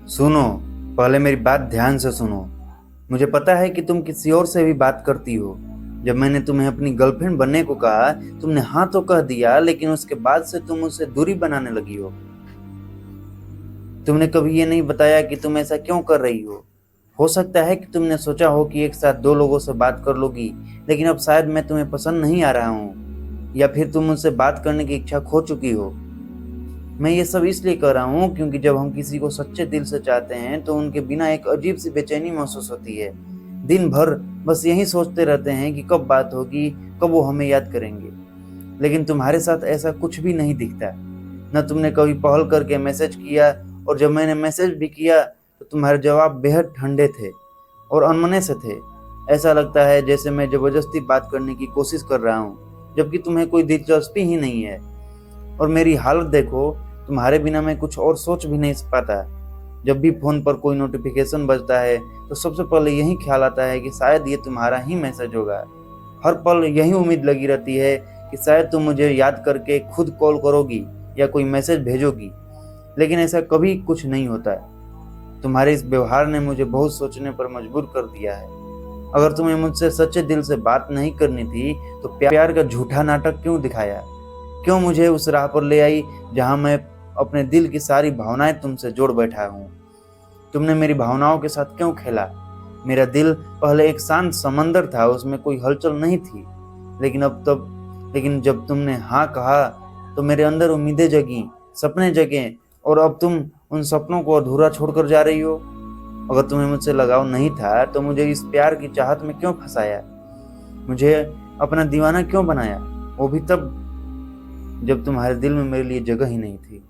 सुनो, पहले मेरी बात ध्यान से सुनो। मुझे पता है कि तुम किसी और से भी बात करती हो। जब मैंने तुम्हें अपनी गर्लफ्रेंड बनने को कहा, तुमने हाँ तो कह दिया, लेकिन उसके बाद से तुम मुझसे दूरी बनाने लगी हो। तुमने कभी ये नहीं बताया कि तुम ऐसा क्यों कर रही हो। हो सकता है कि तुमने सोचा हो कि एक साथ दो लोगों से बात कर लोगी, लेकिन अब शायद मैं तुम्हें पसंद नहीं आ रहा हूँ, या फिर तुम मुझसे बात करने की इच्छा खो चुकी हो। मैं ये सब इसलिए कर रहा हूँ क्योंकि जब हम किसी को सच्चे दिल से चाहते हैं तो उनके बिना एक अजीब सी बेचैनी महसूस होती है। दिन भर बस यही सोचते रहते हैं कि कब बात होगी, कब वो हमें याद करेंगे। लेकिन तुम्हारे साथ ऐसा कुछ भी नहीं दिखता। न तुमने कभी पहल करके मैसेज किया, और जब मैंने मैसेज भी किया तो तुम्हारे जवाब बेहद ठंडे थे और अनमने से थे। ऐसा लगता है जैसे मैं जबरदस्ती बात करने की कोशिश कर रहा हूँ, जबकि तुम्हें कोई दिलचस्पी ही नहीं है। और मेरी हालत देखो, तुम्हारे बिना मैं कुछ और सोच भी नहीं पाता। जब भी फोन पर कोई नोटिफिकेशन बजता है तो सबसे पहले यही ख्याल आता है कि शायद ये तुम्हारा ही मैसेज होगा। हर पल यही उम्मीद लगी रहती है कि शायद तुम मुझे याद करके खुद कॉल करोगी या कोई मैसेज भेजोगी, लेकिन ऐसा कभी कुछ नहीं होता है। तुम्हारे इस व्यवहार ने मुझे बहुत सोचने पर मजबूर कर दिया है। अगर तुम्हें मुझसे सच्चे दिल से बात नहीं करनी थी तो प्यार का झूठा नाटक क्यों दिखाया? क्यों मुझे उस राह पर ले आई जहां मैं अपने दिल की सारी भावनाएं तुमसे जोड़ बैठा हूँ? तुमने मेरी भावनाओं के साथ क्यों खेला? मेरा दिल पहले एक शांत समंदर था, उसमें कोई हलचल नहीं थी। लेकिन जब तुमने हाँ कहा तो मेरे अंदर उम्मीदें जगी, सपने जगे, और अब तुम उन सपनों को अधूरा छोड़कर जा रही हो। अगर तुम्हें मुझसे लगाव नहीं था तो मुझे इस प्यार की चाहत में क्यों फंसाया? मुझे अपना दीवाना क्यों बनाया, वो भी तब जब तुम्हारे दिल में मेरे लिए जगह ही नहीं थी।